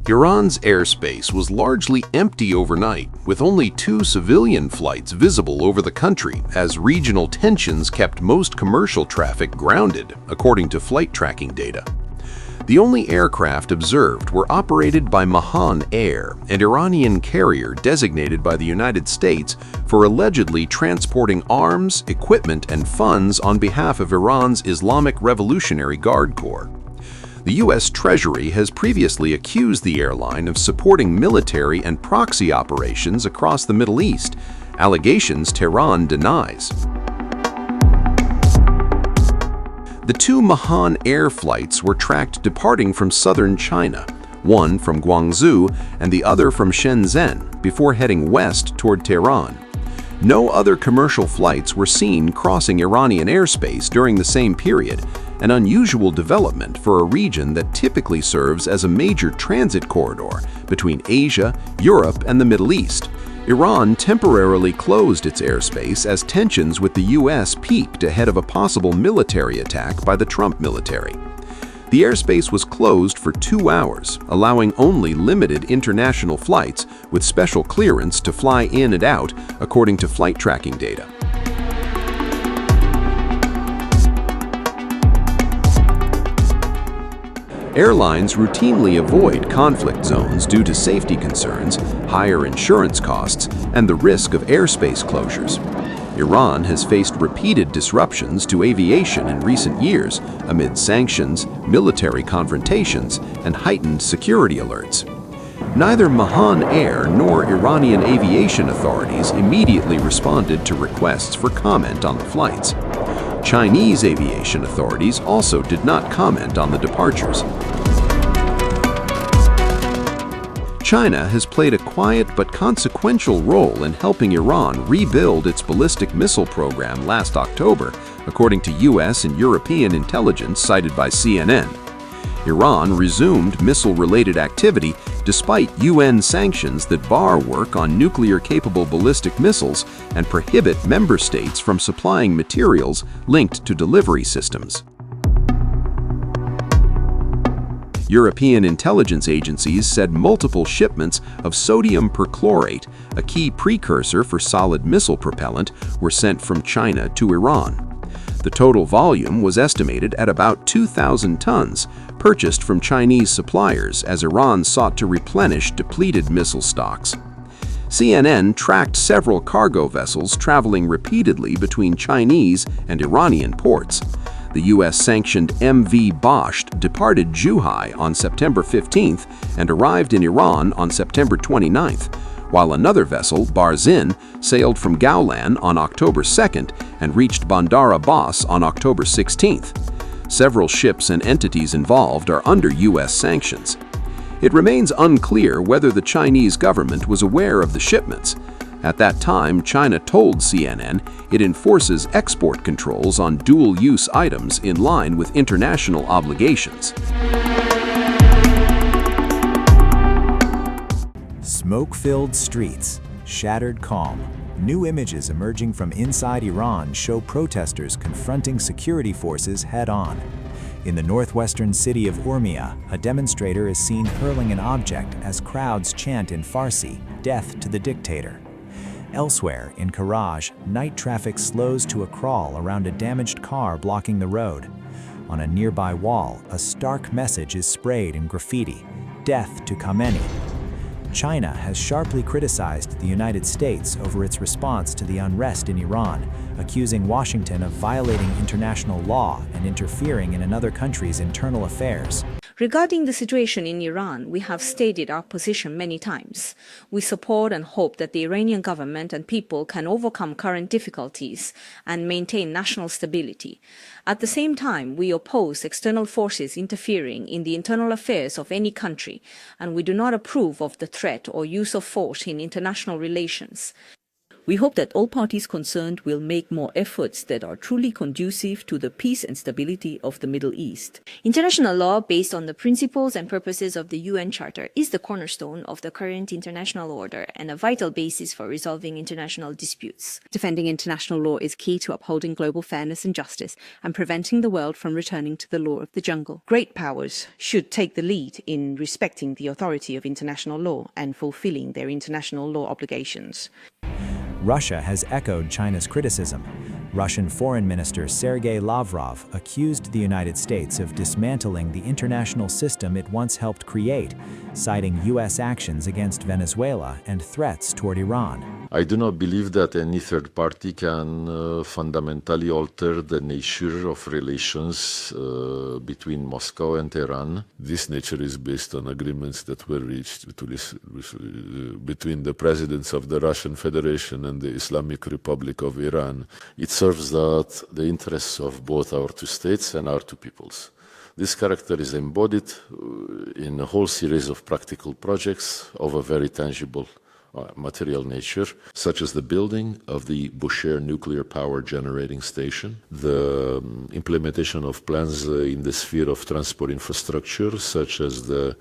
Iran's airspace was largely empty overnight, with only 2 civilian flights visible over the country as regional tensions kept most commercial traffic grounded, according to flight tracking data. The only aircraft observed were operated by Mahan Air, an Iranian carrier designated by the United States for allegedly transporting arms, equipment, and funds on behalf of Iran's Islamic Revolutionary Guard Corps. The U.S. Treasury has previously accused the airline of supporting military and proxy operations across the Middle East, allegations Tehran denies. The 2 Mahan Air flights were tracked departing from southern China, one from Guangzhou and the other from Shenzhen, before heading west toward Tehran. No other commercial flights were seen crossing Iranian airspace during the same period, an unusual development for a region that typically serves as a major transit corridor between Asia, Europe, and the Middle East. Iran temporarily closed its airspace as tensions with the U.S. peaked ahead of a possible military attack by the Trump military. The airspace was closed for 2 hours, allowing only limited international flights with special clearance to fly in and out, according to flight tracking data. Airlines routinely avoid conflict zones due to safety concerns, higher insurance costs, and the risk of airspace closures. Iran has faced repeated disruptions to aviation in recent years amid sanctions, military confrontations, and heightened security alerts. Neither Mahan Air nor Iranian aviation authorities immediately responded to requests for comment on the flights. Chinese aviation authorities also did not comment on the departures. China has played a quiet but consequential role in helping Iran rebuild its ballistic missile program last October, according to U.S. and European intelligence cited by CNN. Iran resumed missile-related activity despite UN sanctions that bar work on nuclear-capable ballistic missiles and prohibit member states from supplying materials linked to delivery systems. European intelligence agencies said multiple shipments of sodium perchlorate, a key precursor for solid missile propellant, were sent from China to Iran. The total volume was estimated at about 2,000 tons, purchased from Chinese suppliers as Iran sought to replenish depleted missile stocks. CNN tracked several cargo vessels traveling repeatedly between Chinese and Iranian ports. The U.S.-sanctioned MV Basht departed Zhuhai on September 15th and arrived in Iran on September 29th, while another vessel, Barzin, sailed from Gaulan on October 2nd and reached Bandar Abbas on October 16th. Several ships and entities involved are under U.S. sanctions. It remains unclear whether the Chinese government was aware of the shipments. At that time, China told CNN it enforces export controls on dual-use items in line with international obligations. Smoke-filled streets, shattered calm. New images emerging from inside Iran show protesters confronting security forces head-on. In the northwestern city of Urmia, a demonstrator is seen hurling an object as crowds chant in Farsi, "Death to the dictator." Elsewhere, in Karaj, night traffic slows to a crawl around a damaged car blocking the road. On a nearby wall, a stark message is sprayed in graffiti, "Death to Khamenei." China has sharply criticized the United States over its response to the unrest in Iran, accusing Washington of violating international law and interfering in another country's internal affairs. Regarding the situation in Iran, we have stated our position many times. We support and hope that the Iranian government and people can overcome current difficulties and maintain national stability. At the same time, we oppose external forces interfering in the internal affairs of any country, and we do not approve of the threat or use of force in international relations. We hope that all parties concerned will make more efforts that are truly conducive to the peace and stability of the Middle East. International law, based on the principles and purposes of the UN Charter, is the cornerstone of the current international order and a vital basis for resolving international disputes. Defending international law is key to upholding global fairness and justice and preventing the world from returning to the law of the jungle. Great powers should take the lead in respecting the authority of international law and fulfilling their international law obligations. Russia has echoed China's criticism. Russian Foreign Minister Sergei Lavrov accused the United States of dismantling the international system it once helped create, citing U.S. actions against Venezuela and threats toward Iran. I do not believe that any third party can fundamentally alter the nature of relations between Moscow and Tehran. This nature is based on agreements that were reached between the presidents of the Russian Federation and the Islamic Republic of Iran. It serves the interests of both our two states and our two peoples. This character is embodied in a whole series of practical projects of a very tangible material nature, such as the building of the Bushehr nuclear power generating station, the implementation of plans in the sphere of transport infrastructure, such as the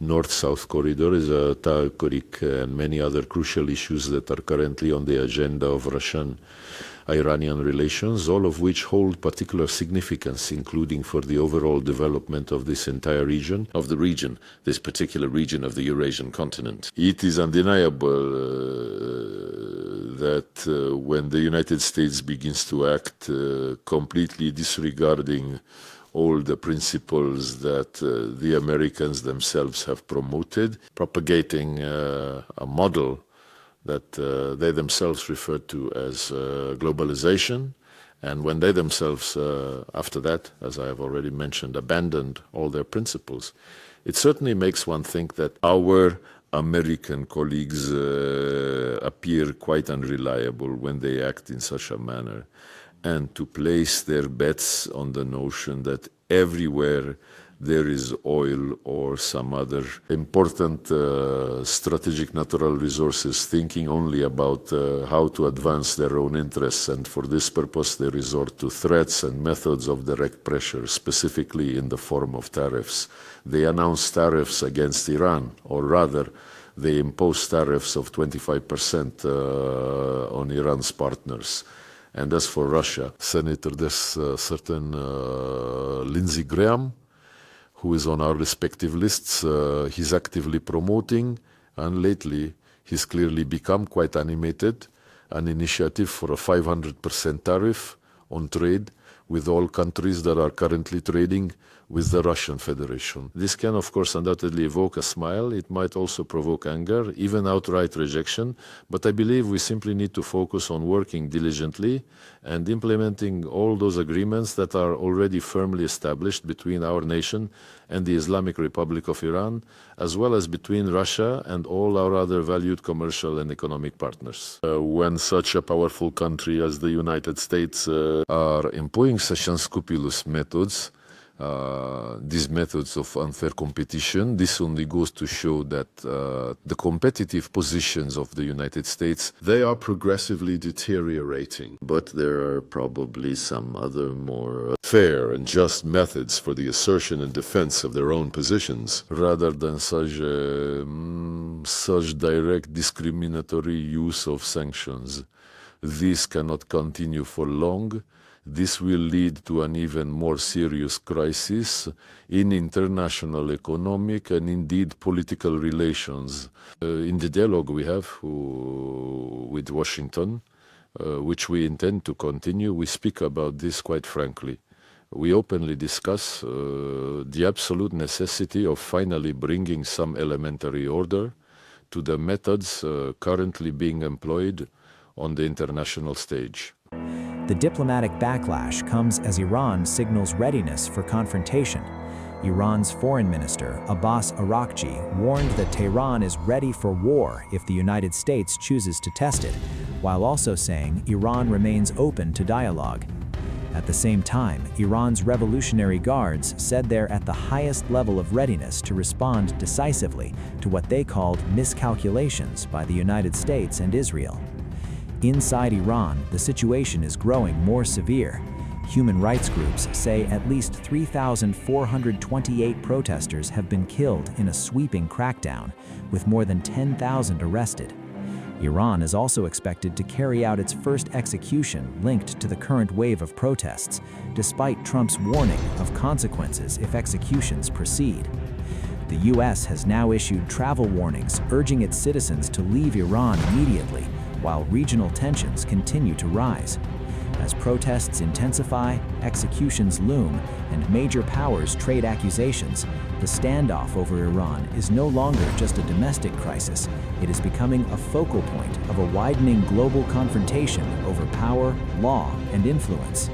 North-South corridor, and many other crucial issues that are currently on the agenda of Russian-Iranian relations, all of which hold particular significance, including for the overall development of this entire region, this particular region of the Eurasian continent. It is undeniable that when the United States begins to act completely disregarding all the principles that the Americans themselves have promoted, propagating a model that they themselves refer to as globalization, and when they themselves, after that, as I have already mentioned, abandoned all their principles, it certainly makes one think that our American colleagues appear quite unreliable when they act in such a manner, and to place their bets on the notion that everywhere there is oil or some other important strategic natural resources, thinking only about how to advance their own interests, and for this purpose they resort to threats and methods of direct pressure, specifically in the form of tariffs. They announce tariffs against Iran, or rather, they impose tariffs of 25% on Iran's partners. And as for Russia, Senator, there's certain Lindsey Graham, who is on our respective lists. He's actively promoting, and lately he's clearly become quite animated, an initiative for a 500% tariff on trade with all countries that are currently trading with the Russian Federation. This can, of course, undoubtedly evoke a smile. It might also provoke anger, even outright rejection. But I believe we simply need to focus on working diligently and implementing all those agreements that are already firmly established between our nation and the Islamic Republic of Iran, as well as between Russia and all our other valued commercial and economic partners. When such a powerful country as the United States are employing such unscrupulous methods, these methods of unfair competition, this only goes to show that the competitive positions of the United States, they are progressively deteriorating. But there are probably some other more fair and just methods for the assertion and defense of their own positions, rather than such direct discriminatory use of sanctions. This cannot continue for long. This will lead to an even more serious crisis in international economic and indeed political relations. In the dialogue we have with Washington, which we intend to continue, we speak about this quite frankly. We openly discuss the absolute necessity of finally bringing some elementary order to the methods currently being employed on the international stage. The diplomatic backlash comes as Iran signals readiness for confrontation. Iran's foreign minister, Abbas Araghchi, warned that Tehran is ready for war if the United States chooses to test it, while also saying Iran remains open to dialogue. At the same time, Iran's Revolutionary Guards said they're at the highest level of readiness to respond decisively to what they called miscalculations by the United States and Israel. Inside Iran, the situation is growing more severe. Human rights groups say at least 3,428 protesters have been killed in a sweeping crackdown, with more than 10,000 arrested. Iran is also expected to carry out its first execution linked to the current wave of protests, despite Trump's warning of consequences if executions proceed. The U.S. has now issued travel warnings urging its citizens to leave Iran immediately, while regional tensions continue to rise. As protests intensify, executions loom, and major powers trade accusations, the standoff over Iran is no longer just a domestic crisis. It is becoming a focal point of a widening global confrontation over power, law, and influence.